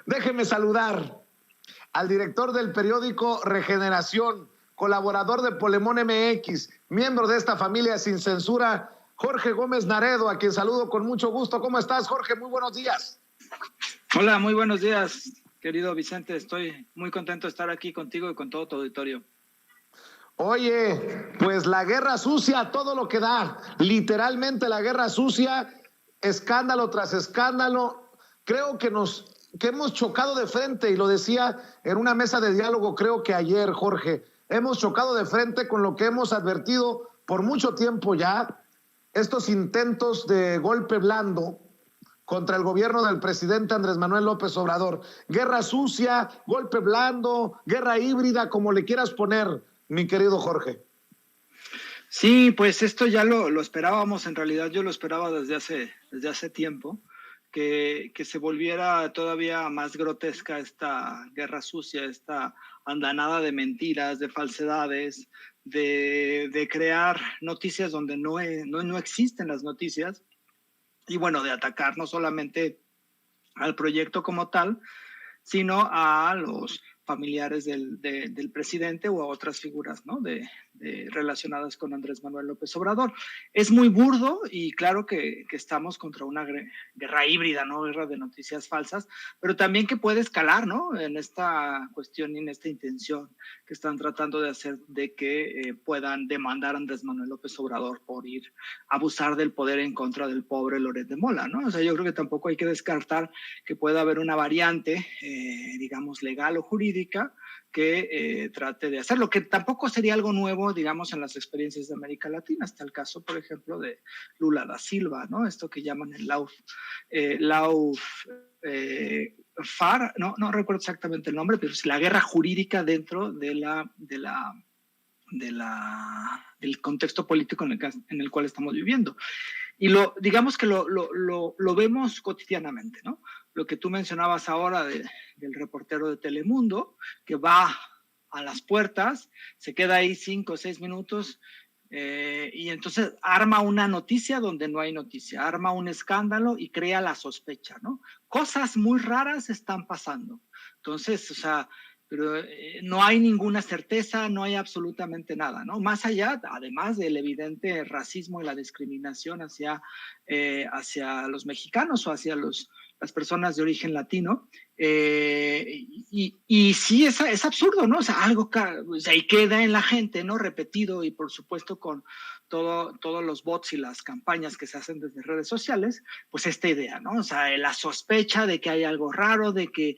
Déjeme saludar al director del periódico Regeneración, colaborador de Polemón MX, miembro de esta familia sin censura, Jorge Gómez Naredo, a quien saludo con mucho gusto. ¿Cómo estás, Jorge? Muy buenos días. Hola, muy buenos días, querido Vicente. Estoy muy contento de estar aquí contigo y con todo tu auditorio. Oye, pues la guerra sucia, todo lo que da, literalmente la guerra sucia, escándalo tras escándalo. Creo que hemos chocado de frente, y lo decía en una mesa de diálogo, creo que ayer, Jorge, hemos chocado de frente con lo que hemos advertido por mucho tiempo ya, estos intentos de golpe blando contra el gobierno del presidente Andrés Manuel López Obrador. Guerra sucia, golpe blando, guerra híbrida, como le quieras poner, mi querido Jorge. Sí, pues esto ya lo esperábamos, en realidad yo lo esperaba desde hace tiempo, que se volviera todavía más grotesca esta guerra sucia, esta andanada de mentiras, de falsedades, de crear noticias donde no existen las noticias, y bueno, de atacar no solamente al proyecto como tal, sino a los familiares del presidente o a otras figuras, ¿no? Relacionadas con Andrés Manuel López Obrador. Es muy burdo y claro que estamos contra una guerra híbrida, ¿no? Guerra de noticias falsas, pero también que puede escalar, ¿no? En esta cuestión y en esta intención que están tratando de hacer de que puedan demandar a Andrés Manuel López Obrador por ir a abusar del poder en contra del pobre Loret de Mola, ¿no? O sea, yo creo que tampoco hay que descartar que pueda haber una variante, digamos, legal o jurídica que trate de hacerlo, que tampoco sería algo nuevo, digamos, en las experiencias de América Latina. Está el caso, por ejemplo, de Lula da Silva, ¿no? Esto que llaman el FAR, no recuerdo exactamente el nombre, pero es la guerra jurídica dentro del contexto político en el cual estamos viviendo. Y digamos que lo vemos cotidianamente, ¿no? Lo que tú mencionabas ahora del reportero de Telemundo, que va a las puertas, se queda ahí 5 o 6 minutos y entonces arma una noticia donde no hay noticia, arma un escándalo y crea la sospecha, ¿no? Cosas muy raras están pasando. Entonces, o sea, pero no hay ninguna certeza, no hay absolutamente nada, ¿no? Más allá, además del evidente racismo y la discriminación hacia los mexicanos o hacia las personas de origen latino, y sí, es absurdo, ¿no? O sea, algo ahí queda en la gente, ¿no? Repetido y por supuesto con todos los bots y las campañas que se hacen desde redes sociales, pues esta idea, ¿no? O sea, la sospecha de que hay algo raro, de que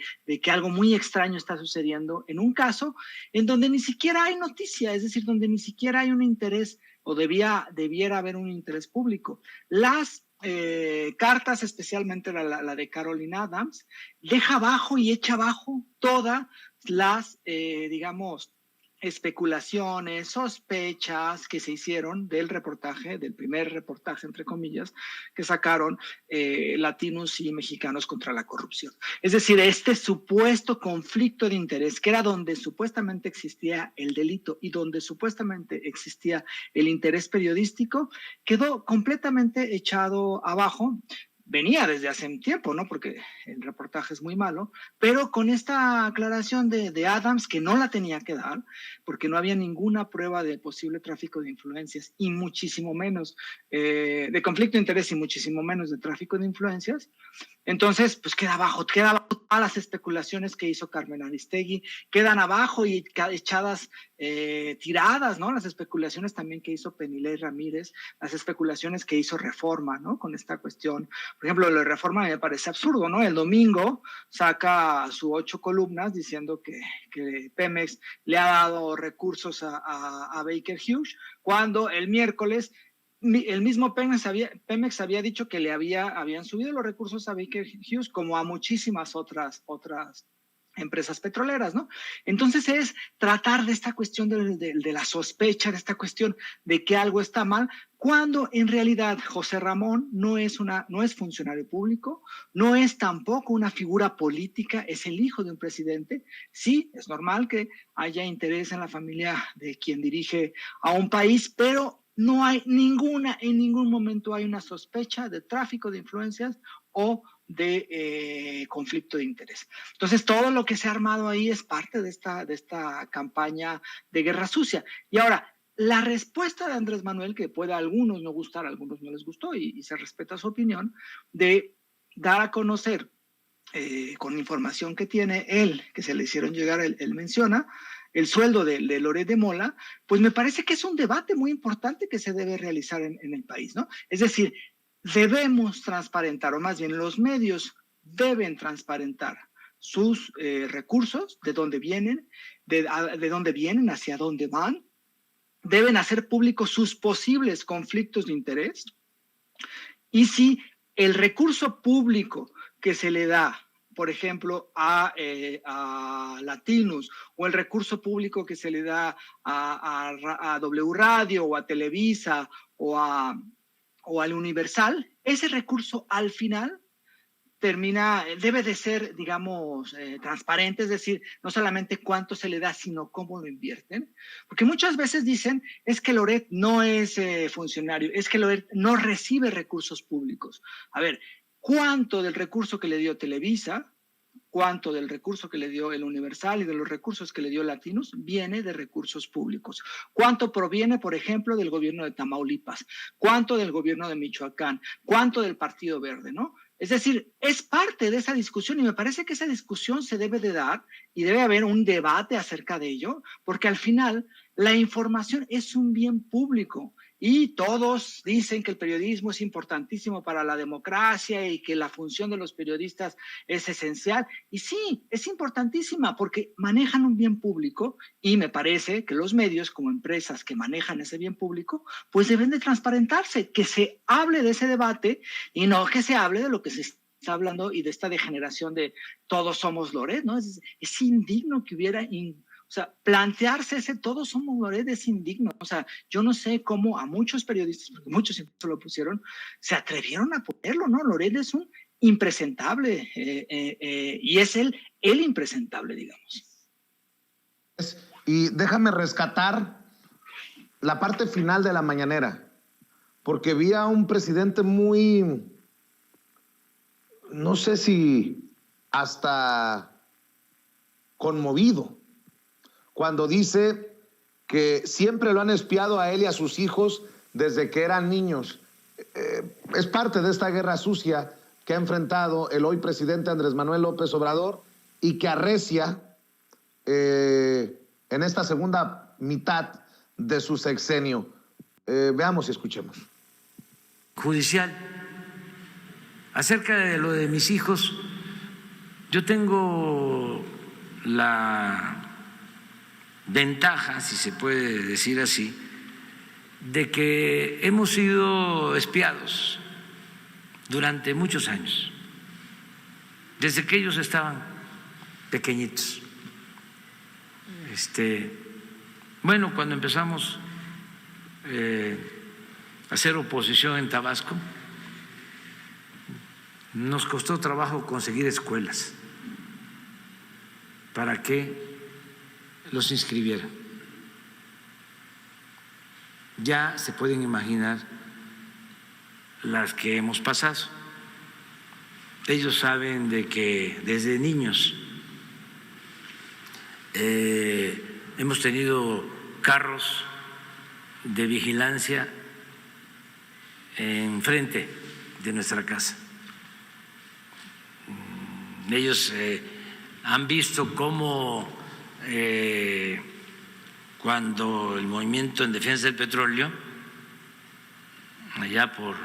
algo muy extraño está sucediendo en un caso en donde ni siquiera hay noticia, es decir, donde ni siquiera hay un interés o debiera haber un interés público. Las cartas, especialmente la de Caroline Adams, deja abajo y echa abajo todas las, digamos, especulaciones, sospechas que se hicieron del primer reportaje, entre comillas, que sacaron latinos y mexicanos contra la corrupción. Es decir, este supuesto conflicto de interés, que era donde supuestamente existía el delito y donde supuestamente existía el interés periodístico, quedó completamente echado abajo. Venía desde hace un tiempo, ¿no? Porque el reportaje es muy malo, pero con esta aclaración de Adams, que no la tenía que dar, porque no había ninguna prueba de posible tráfico de influencias y muchísimo menos de conflicto de interés y muchísimo menos de tráfico de influencias. Entonces, pues queda abajo todas las especulaciones que hizo Carmen Aristegui, quedan abajo y echadas, tiradas, ¿no? Las especulaciones también que hizo Penilei Ramírez, las especulaciones que hizo Reforma, ¿no? Con esta cuestión. Por ejemplo, lo de Reforma me parece absurdo, ¿no? El domingo saca sus 8 columnas diciendo que Pemex le ha dado recursos a Baker Hughes, cuando el miércoles el mismo Pemex había dicho que habían subido los recursos a Baker Hughes como a muchísimas otras empresas petroleras, ¿no? Entonces es tratar de esta cuestión de la sospecha, de esta cuestión de que algo está mal, cuando en realidad José Ramón no es funcionario público, no es tampoco una figura política, es el hijo de un presidente. Sí, es normal que haya interés en la familia de quien dirige a un país, pero no hay en ningún momento hay una sospecha de tráfico de influencias o de conflicto de interés. Entonces, todo lo que se ha armado ahí es parte de esta campaña de guerra sucia. Y ahora, la respuesta de Andrés Manuel, que puede a algunos no gustar, a algunos no les gustó y se respeta su opinión, de dar a conocer con información que tiene él, que se le hicieron llegar, él menciona, el sueldo de Loret de Mola, pues me parece que es un debate muy importante que se debe realizar en el país, ¿no? Es decir, debemos transparentar, o más bien los medios deben transparentar sus recursos, de dónde vienen, de dónde vienen, hacia dónde van, deben hacer públicos sus posibles conflictos de interés, y si el recurso público que se le da, por ejemplo, a Latinos, o el recurso público que se le da a W Radio, o a Televisa, o al Universal, ese recurso al final debe de ser, digamos, transparente, es decir, no solamente cuánto se le da, sino cómo lo invierten. Porque muchas veces dicen, es que Loret no es funcionario, es que Loret no recibe recursos públicos. A ver, ¿cuánto del recurso que le dio Televisa, cuánto del recurso que le dio el Universal y de los recursos que le dio Latinos viene de recursos públicos? ¿Cuánto proviene, por ejemplo, del gobierno de Tamaulipas? ¿Cuánto del gobierno de Michoacán? ¿Cuánto del Partido Verde, no? Es decir, es parte de esa discusión y me parece que esa discusión se debe de dar y debe haber un debate acerca de ello, porque al final la información es un bien público y todos dicen que el periodismo es importantísimo para la democracia y que la función de los periodistas es esencial. Y sí, es importantísima porque manejan un bien público y me parece que los medios como empresas que manejan ese bien público, pues deben de transparentarse, que se hable de ese debate y no que se hable de lo que se está hablando y de esta degeneración de todos somos Loret, ¿no? Es indigno que hubiera... O sea, plantearse ese todos somos Loret es indigno. O sea, yo no sé cómo a muchos periodistas, porque muchos incluso lo pusieron, se atrevieron a ponerlo, ¿no? Loret es un impresentable y es el impresentable, digamos. Y déjame rescatar la parte final de la mañanera, porque vi a un presidente muy, no sé si hasta conmovido, cuando dice que siempre lo han espiado a él y a sus hijos desde que eran niños. Es parte de esta guerra sucia que ha enfrentado el hoy presidente Andrés Manuel López Obrador y que arrecia en esta segunda mitad de su sexenio. Veamos y escuchemos. Judicial. Acerca de lo de mis hijos, yo tengo la ventaja, si se puede decir así, de que hemos sido espiados durante muchos años, desde que ellos estaban pequeñitos. Bueno, cuando empezamos a hacer oposición en Tabasco, nos costó trabajo conseguir escuelas para que los inscribieran. Ya se pueden imaginar las que hemos pasado. Ellos saben de que desde niños hemos tenido carros de vigilancia enfrente de nuestra casa. Ellos han visto cómo cuando el movimiento en defensa del petróleo, allá por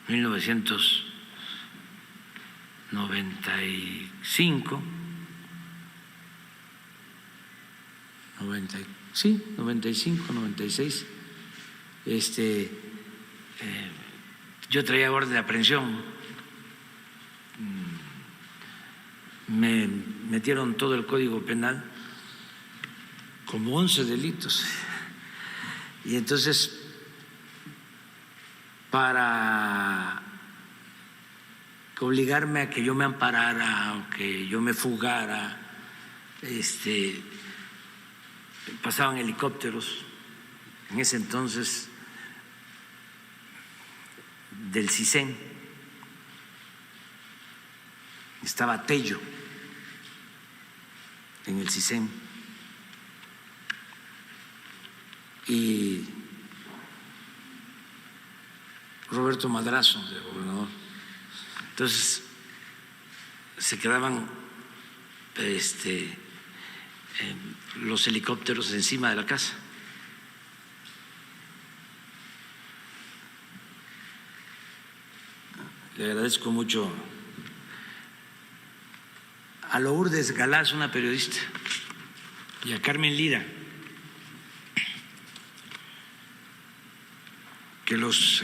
1995, 96, yo traía orden de aprehensión, me metieron todo el Código Penal, como 11 delitos. Y entonces, para obligarme a que yo me amparara o que yo me fugara, pasaban helicópteros, en ese entonces del CISEN, estaba Tello en el CISEN y Roberto Madrazo, de gobernador. Entonces se quedaban los helicópteros encima de la casa. Le agradezco mucho a Lourdes Galaz, una periodista, y a Carmen Lira, que los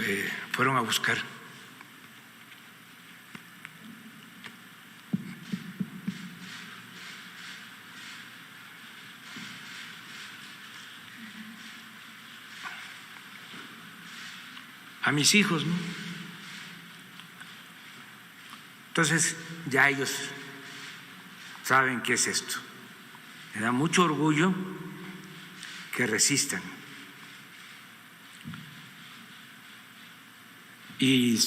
fueron a buscar. A mis hijos, ¿no? Entonces, ya ellos saben qué es esto. Me da mucho orgullo que resistan. Y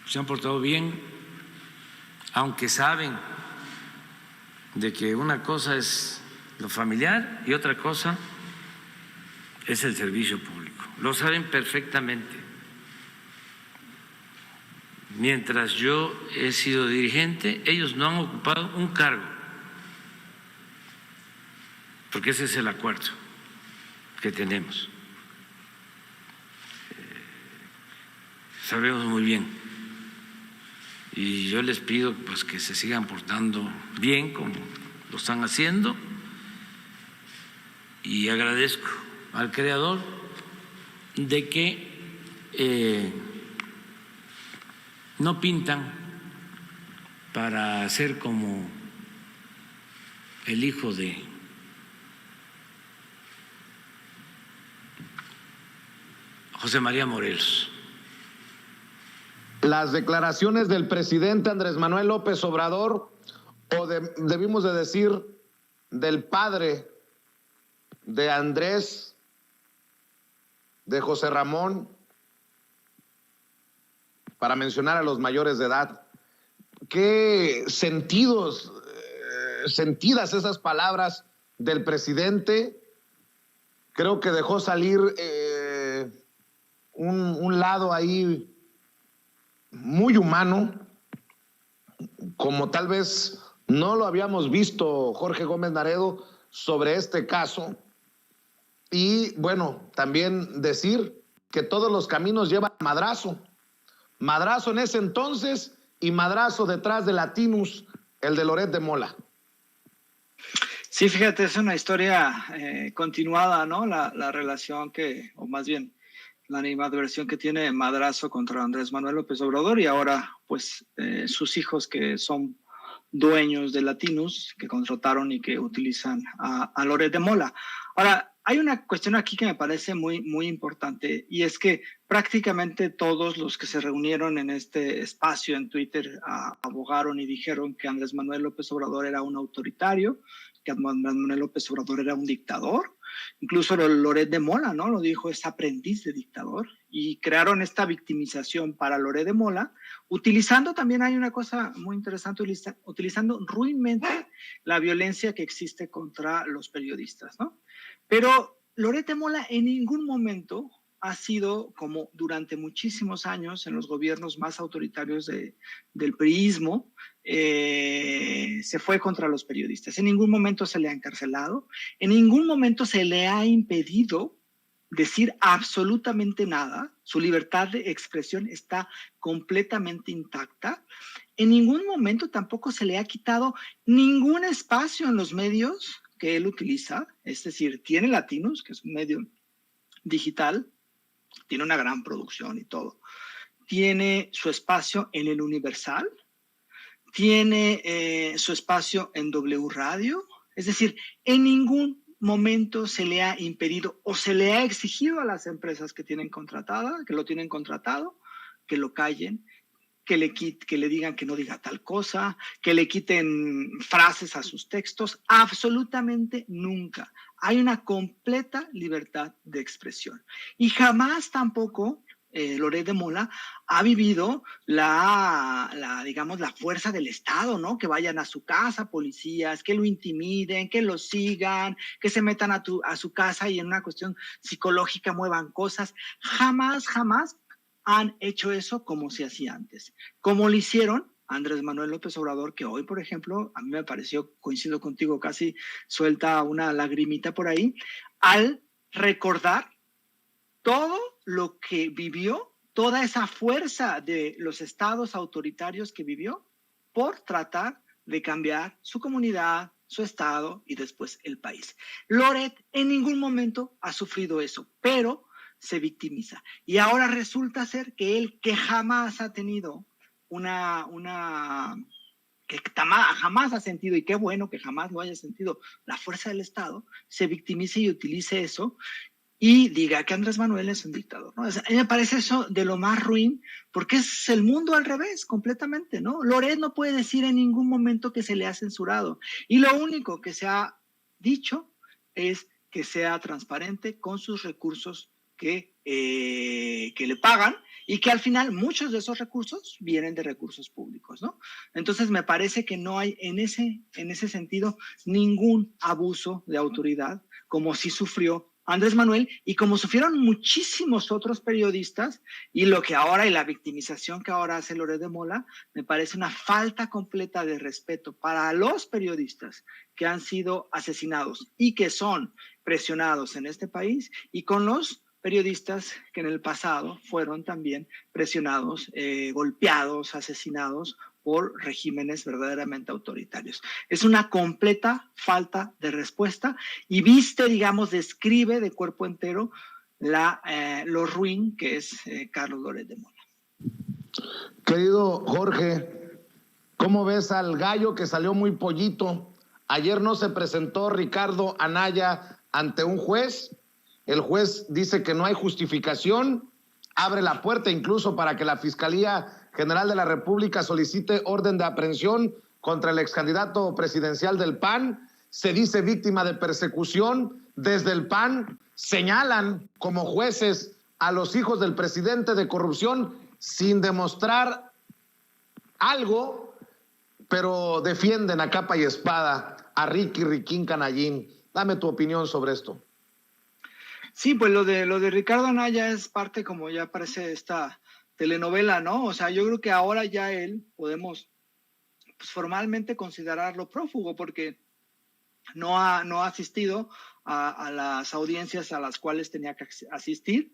se han portado bien, aunque saben de que una cosa es lo familiar y otra cosa es el servicio público. Lo saben perfectamente. Mientras yo he sido dirigente, ellos no han ocupado un cargo, porque ese es el acuerdo que tenemos. Sabemos muy bien, y yo les pido pues que se sigan portando bien como lo están haciendo, y agradezco al Creador de que no pintan para ser como el hijo de José María Morelos. Las declaraciones del presidente Andrés Manuel López Obrador, debimos de decir del padre de Andrés, de José Ramón, para mencionar a los mayores de edad. Qué sentidas esas palabras del presidente. Creo que dejó salir un lado ahí muy humano, como tal vez no lo habíamos visto, Jorge Gómez Naredo, sobre este caso. Y bueno, también decir que todos los caminos llevan a Madrazo. Madrazo en ese entonces y Madrazo detrás de Latinus, el de Loret de Mola. Sí, fíjate, es una historia continuada, ¿no? La relación o más bien, la animadversión que tiene Madrazo contra Andrés Manuel López Obrador, y ahora, pues, sus hijos que son dueños de Latinus, que contrataron y que utilizan a Loret de Mola. Ahora, hay una cuestión aquí que me parece muy, muy importante, y es que prácticamente todos los que se reunieron en este espacio en Twitter abogaron y dijeron que Andrés Manuel López Obrador era un autoritario, que Andrés Manuel López Obrador era un dictador. Incluso Loret de Mola, ¿no? Lo dijo, es aprendiz de dictador, y crearon esta victimización para Loret de Mola, utilizando también, hay una cosa muy interesante, utilizando ruinmente la violencia que existe contra los periodistas, ¿no? Pero Loret de Mola en ningún momento ha sido, como durante muchísimos años en los gobiernos más autoritarios del priismo, se fue contra los periodistas. En ningún momento se le ha encarcelado, en ningún momento se le ha impedido decir absolutamente nada. Su libertad de expresión está completamente intacta. En ningún momento tampoco se le ha quitado ningún espacio en los medios que él utiliza, es decir, tiene Latinus, que es un medio digital, tiene una gran producción y todo, tiene su espacio en el Universal, tiene su espacio en W Radio, es decir, en ningún momento se le ha impedido o se le ha exigido a las empresas que lo tienen contratado, que lo callen, que le digan que no diga tal cosa, que le quiten frases a sus textos. Absolutamente nunca. Hay una completa libertad de expresión. Y jamás tampoco Loret de Mola, ha vivido digamos, la fuerza del Estado, ¿no? Que vayan a su casa policías, que lo intimiden, que lo sigan, que se metan a su casa y en una cuestión psicológica muevan cosas. Jamás han hecho eso como se hacía antes. Como lo hicieron Andrés Manuel López Obrador, que hoy, por ejemplo, a mí me pareció, coincido contigo, casi suelta una lagrimita por ahí, al recordar todo lo que vivió, toda esa fuerza de los estados autoritarios que vivió por tratar de cambiar su comunidad, su estado y después el país. Loret en ningún momento ha sufrido eso, pero se victimiza. Y ahora resulta ser que él, que jamás ha tenido que jamás ha sentido, y qué bueno que jamás lo haya sentido, la fuerza del Estado, se victimice y utilice eso y diga que Andrés Manuel es un dictador, ¿no? O sea, a mí me parece eso de lo más ruin, porque es el mundo al revés, completamente, ¿no? Loret no puede decir en ningún momento que se le ha censurado, y lo único que se ha dicho es que sea transparente con sus recursos que le pagan, y que al final muchos de esos recursos vienen de recursos públicos, ¿no? Entonces me parece que no hay en ese sentido ningún abuso de autoridad, como sí sufrió Andrés Manuel y como sufrieron muchísimos otros periodistas, y lo que ahora, y la victimización que ahora hace Loret de Mola, me parece una falta completa de respeto para los periodistas que han sido asesinados y que son presionados en este país, y con los periodistas que en el pasado fueron también presionados, golpeados, asesinados por regímenes verdaderamente autoritarios. Es una completa falta de respuesta y describe de cuerpo entero lo ruin que es Carlos Loret de Mola. Querido Jorge, ¿cómo ves al gallo que salió muy pollito? Ayer no se presentó Ricardo Anaya ante un juez. El juez dice que no hay justificación, abre la puerta incluso para que la Fiscalía General de la República solicite orden de aprehensión contra el excandidato presidencial del PAN. Se dice víctima de persecución. Desde el PAN señalan como jueces a los hijos del presidente de corrupción sin demostrar algo, pero defienden a capa y espada a Riquín Canallín. Dame tu opinión sobre esto. Sí, pues lo de Ricardo Anaya es parte, como ya parece, esta telenovela, ¿no? O sea, yo creo que ahora ya podemos pues, formalmente considerarlo prófugo, porque no ha asistido a las audiencias a las cuales tenía que asistir.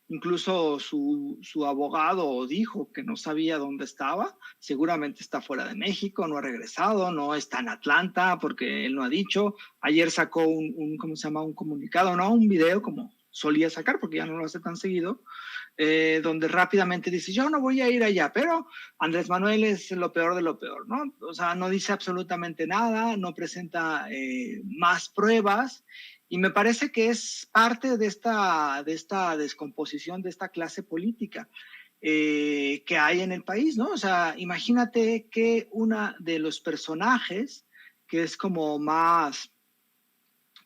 Incluso su abogado dijo que no sabía dónde estaba, seguramente está fuera de México, no ha regresado, no está en Atlanta, porque él no ha dicho. Ayer sacó un comunicado, ¿no? Un video como solía sacar, porque ya no lo hace tan seguido, donde rápidamente dice, yo no voy a ir allá, pero Andrés Manuel es lo peor de lo peor, ¿no? O sea, no dice absolutamente nada, no presenta más pruebas, y me parece que es parte de esta descomposición de esta clase política que hay en el país, ¿no? O sea, imagínate que una de los personajes que es como más,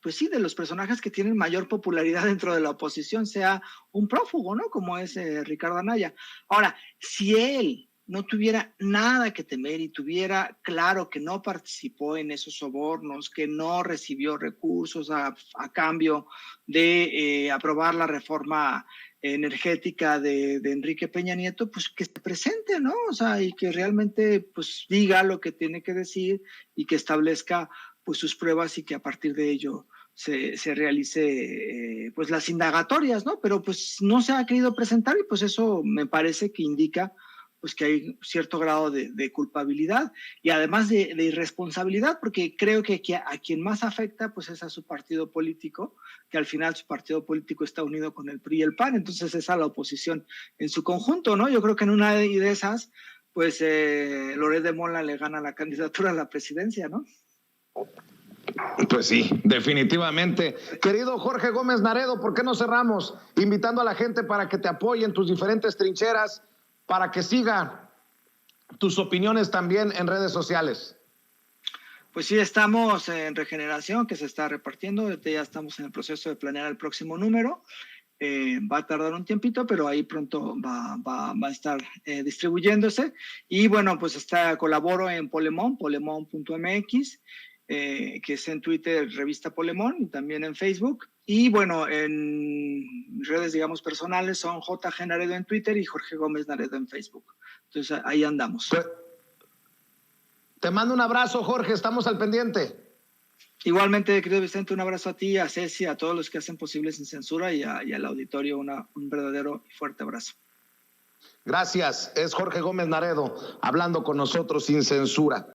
pues sí, de los personajes que tienen mayor popularidad dentro de la oposición sea un prófugo, ¿no? Como es Ricardo Anaya. Ahora, si él no tuviera nada que temer y tuviera claro que no participó en esos sobornos, que no recibió recursos a cambio de aprobar la reforma energética de Enrique Peña Nieto, pues que se presente, ¿no? O sea, y que realmente pues diga lo que tiene que decir y que establezca pues sus pruebas y que a partir de ello se realice pues las indagatorias, ¿no? Pero pues no se ha querido presentar y pues eso me parece que indica pues que hay cierto grado de culpabilidad y además de irresponsabilidad, porque creo que a quien más afecta pues es a su partido político, que al final su partido político está unido con el PRI y el PAN, entonces es a la oposición en su conjunto, ¿no? Yo creo que en una de esas pues Loret de Mola le gana la candidatura a la presidencia, ¿no? Pues sí, definitivamente. Querido Jorge Gómez Naredo, ¿por qué no cerramos invitando a la gente para que te apoye en tus diferentes trincheras, para que siga tus opiniones también en redes sociales? Pues sí, estamos en Regeneración, que se está repartiendo. Ya estamos en el proceso de planear el próximo número. Va a tardar un tiempito, pero ahí pronto va a estar distribuyéndose. Y bueno, pues colaboro en polemon.mx, que es en Twitter, Revista Polemón, y también en Facebook. Y bueno, en redes, digamos, personales son JG Naredo en Twitter y Jorge Gómez Naredo en Facebook. Entonces, ahí andamos. Te mando un abrazo, Jorge, estamos al pendiente. Igualmente, querido Vicente, un abrazo a ti, a Ceci, a todos los que hacen posible Sin Censura y al auditorio un verdadero y fuerte abrazo. Gracias, es Jorge Gómez Naredo hablando con nosotros sin censura.